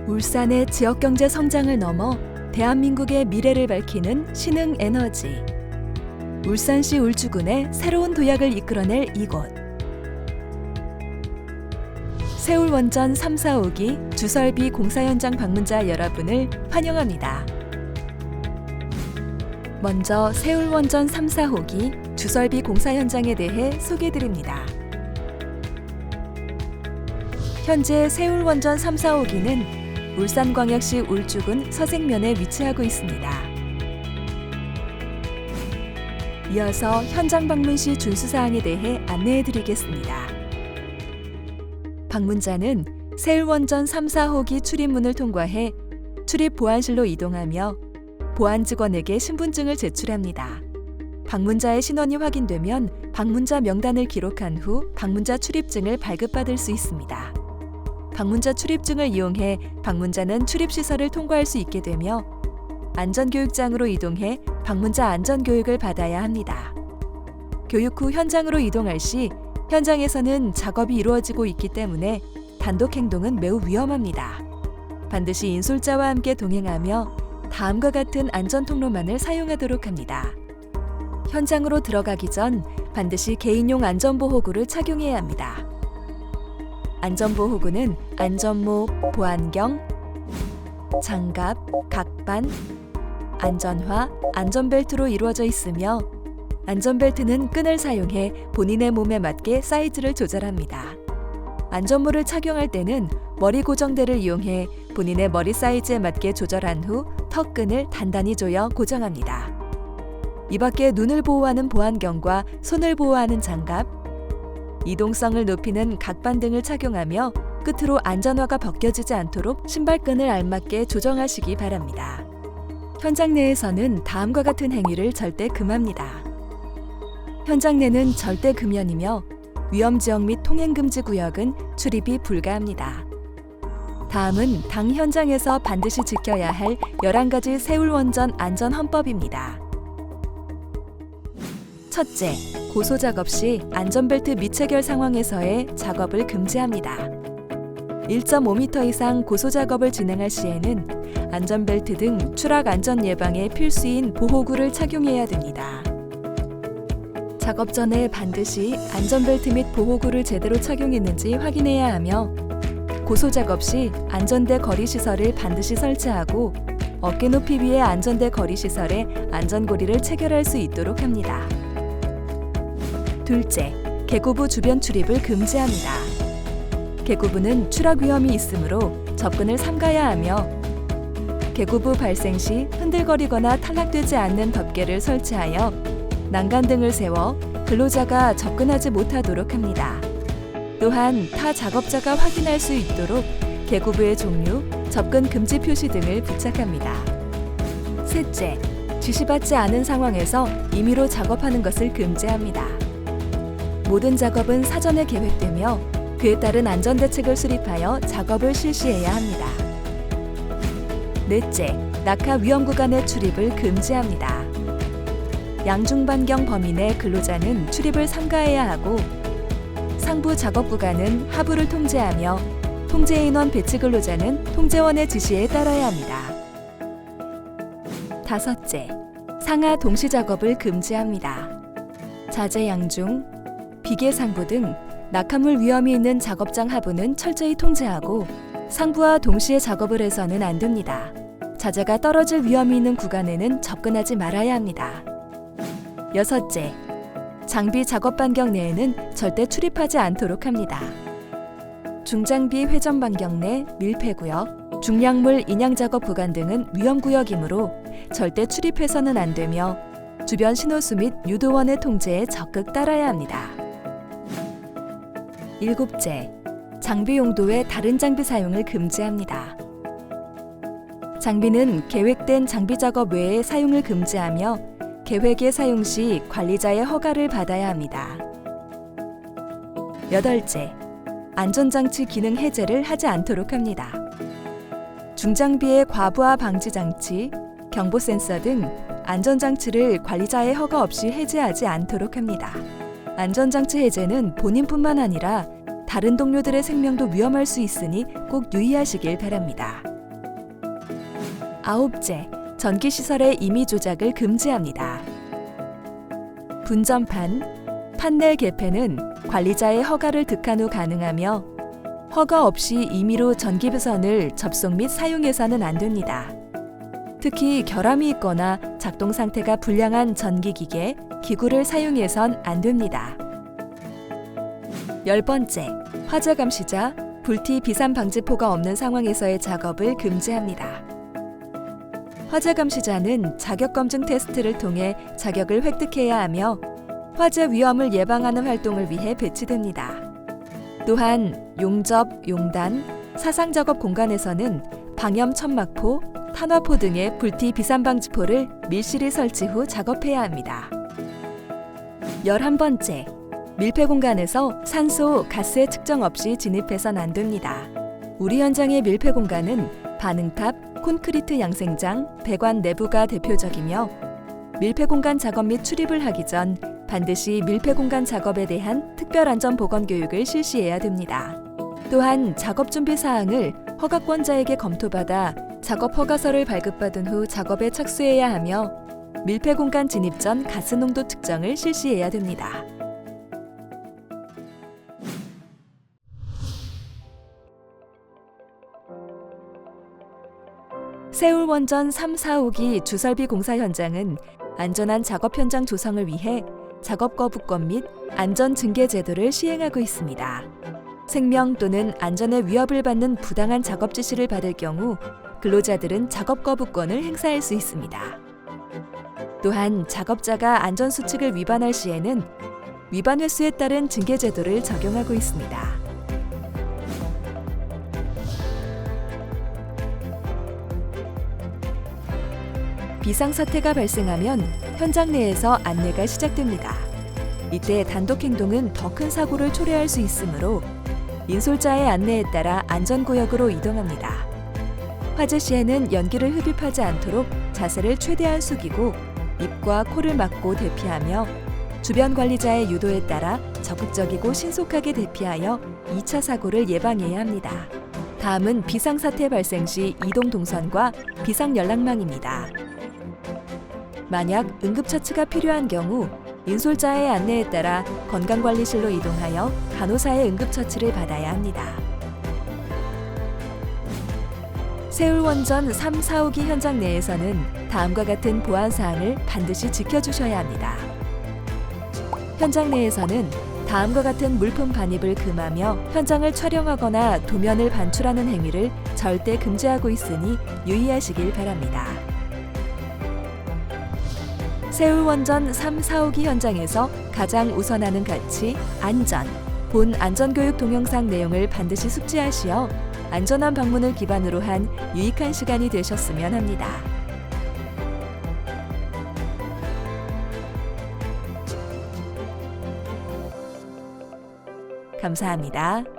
울산의 지역경제 성장을 넘어 대한민국의 미래를 밝히는 신흥에너지. 울산시 울주군의 새로운 도약을 이끌어낼 이곳. 세울원전 3, 4호기 주설비 공사 현장 방문자 여러분을 환영합니다. 먼저 세울원전 3, 4호기 주설비 공사 현장에 대해 소개드립니다. 현재 세울원전 3, 4호기는 울산광역시 울주군 서생면에 위치하고 있습니다. 이어서 현장 방문 시 준수사항에 대해 안내해드리겠습니다. 방문자는 세울원전 3, 4호기 출입문을 통과해 출입 보안실로 이동하며 보안 직원에게 신분증을 제출합니다. 방문자의 신원이 확인되면 방문자 명단을 기록한 후 방문자 출입증을 발급받을 수 있습니다. 방문자 출입증을 이용해 방문자는 출입시설을 통과할 수 있게 되며 안전교육장으로 이동해 방문자 안전교육을 받아야 합니다. 교육 후 현장으로 이동할 시 현장에서는 작업이 이루어지고 있기 때문에 단독 행동은 매우 위험합니다. 반드시 인솔자와 함께 동행하며 다음과 같은 안전통로만을 사용하도록 합니다. 현장으로 들어가기 전 반드시 개인용 안전보호구를 착용해야 합니다. 안전보호구는 안전모, 보안경, 장갑, 각반, 안전화, 안전벨트로 이루어져 있으며 안전벨트는 끈을 사용해 본인의 몸에 맞게 사이즈를 조절합니다. 안전모를 착용할 때는 머리 고정대를 이용해 본인의 머리 사이즈에 맞게 조절한 후 턱끈을 단단히 조여 고정합니다. 이 밖에 눈을 보호하는 보안경과 손을 보호하는 장갑, 이동성을 높이는 각반 등을 착용하며 끝으로 안전화가 벗겨지지 않도록 신발끈을 알맞게 조정하시기 바랍니다. 현장 내에서는 다음과 같은 행위를 절대 금합니다. 현장 내는 절대 금연이며 위험지역 및 통행금지 구역은 출입이 불가합니다. 다음은 당 현장에서 반드시 지켜야 할 11가지 세울원전 안전헌법입니다. 첫째, 고소작업 시 안전벨트 미체결 상황에서의 작업을 금지합니다. 1.5m 이상 고소작업을 진행할 시에는 안전벨트 등 추락 안전 예방에 필수인 보호구를 착용해야 됩니다. 작업 전에 반드시 안전벨트 및 보호구를 제대로 착용했는지 확인해야 하며 고소작업 시 안전대 거리시설을 반드시 설치하고 어깨 높이 위의 안전대 거리시설에 안전고리를 체결할 수 있도록 합니다. 둘째, 개구부 주변 출입을 금지합니다. 개구부는 추락 위험이 있으므로 접근을 삼가야 하며 개구부 발생 시 흔들거리거나 탈락되지 않는 덮개를 설치하여 난간 등을 세워 근로자가 접근하지 못하도록 합니다. 또한 타 작업자가 확인할 수 있도록 개구부의 종류, 접근 금지 표시 등을 부착합니다. 셋째, 지시받지 않은 상황에서 임의로 작업하는 것을 금지합니다. 모든 작업은 사전에 계획되며 그에 따른 안전대책을 수립하여 작업을 실시해야 합니다. 넷째, 낙하 위험 구간의 출입을 금지합니다. 양중반경 범위 내 근로자는 출입을 삼가해야 하고 상부 작업 구간은 하부를 통제하며 통제인원 배치 근로자는 통제원의 지시에 따라야 합니다. 다섯째, 상하 동시 작업을 금지합니다. 자재 양중, 비계 상부 등 낙하물 위험이 있는 작업장 하부는 철저히 통제하고 상부와 동시에 작업을 해서는 안 됩니다. 자재가 떨어질 위험이 있는 구간에는 접근하지 말아야 합니다. 여섯째, 장비 작업 반경 내에는 절대 출입하지 않도록 합니다. 중장비 회전 반경 내 밀폐구역, 중량물 인양 작업 구간 등은 위험구역이므로 절대 출입해서는 안 되며 주변 신호수 및 유도원의 통제에 적극 따라야 합니다. 일곱째, 장비 용도의 다른 장비 사용을 금지합니다. 장비는 계획된 장비 작업 외에 사용을 금지하며 계획의 사용 시 관리자의 허가를 받아야 합니다. 여덟째, 안전장치 기능 해제를 하지 않도록 합니다. 중장비의 과부하 방지 장치, 경보 센서 등 안전장치를 관리자의 허가 없이 해제하지 않도록 합니다. 안전장치 해제는 본인뿐만 아니라 다른 동료들의 생명도 위험할 수 있으니 꼭 유의하시길 바랍니다. 9째, 전기시설의 임의 조작을 금지합니다. 분전판, 판넬 개폐는 관리자의 허가를 득한 후 가능하며 허가 없이 임의로 전기부선을 접속 및 사용해서는 안 됩니다. 특히 결함이 있거나 작동 상태가 불량한 전기기계, 기구를 사용해선 안 됩니다. 10번째, 화재 감시자, 불티 비산 방지포가 없는 상황에서의 작업을 금지합니다. 화재 감시자는 자격 검증 테스트를 통해 자격을 획득해야 하며 화재 위험을 예방하는 활동을 위해 배치됩니다. 또한 용접, 용단, 사상 작업 공간에서는 방염 천막포, 탄화포 등의 불티 비산 방지포를 밀실히 설치 후 작업해야 합니다. 11번째, 밀폐 공간에서 산소, 가스의 측정 없이 진입해선 안 됩니다. 우리 현장의 밀폐 공간은 반응탑, 콘크리트 양생장, 배관 내부가 대표적이며 밀폐 공간 작업 및 출입을 하기 전 반드시 밀폐 공간 작업에 대한 특별 안전 보건 교육을 실시해야 됩니다. 또한 작업 준비 사항을 허가권자에게 검토받아 작업 허가서를 발급받은 후 작업에 착수해야 하며 밀폐 공간 진입 전 가스 농도 측정을 실시해야 됩니다. 세울원전 3, 4호기 주설비 공사 현장은 안전한 작업 현장 조성을 위해 작업 거부권 및 안전 증계 제도를 시행하고 있습니다. 생명 또는 안전에 위협을 받는 부당한 작업 지시를 받을 경우 근로자들은 작업 거부권을 행사할 수 있습니다. 또한 작업자가 안전 수칙을 위반할 시에는 위반 횟수에 따른 징계 제도를 적용하고 있습니다. 비상사태가 발생하면 현장 내에서 안내가 시작됩니다. 이때 단독 행동은 더 큰 사고를 초래할 수 있으므로 인솔자의 안내에 따라 안전구역으로 이동합니다. 화재 시에는 연기를 흡입하지 않도록 자세를 최대한 숙이고 입과 코를 막고 대피하며 주변 관리자의 유도에 따라 적극적이고 신속하게 대피하여 2차 사고를 예방해야 합니다. 다음은 비상사태 발생 시 이동 동선과 비상연락망입니다. 만약 응급처치가 필요한 경우 인솔자의 안내에 따라 건강관리실로 이동하여 간호사의 응급처치를 받아야 합니다. 세울원전 3, 4호기 현장 내에서는 다음과 같은 보안사항을 반드시 지켜주셔야 합니다. 현장 내에서는 다음과 같은 물품 반입을 금하며 현장을 촬영하거나 도면을 반출하는 행위를 절대 금지하고 있으니 유의하시길 바랍니다. 세울원전 3, 4호기 현장에서 가장 우선하는 가치, 안전. 본 안전교육 동영상 내용을 반드시 숙지하시어 안전한 방문을 기반으로 한 유익한 시간이 되셨으면 합니다. 감사합니다.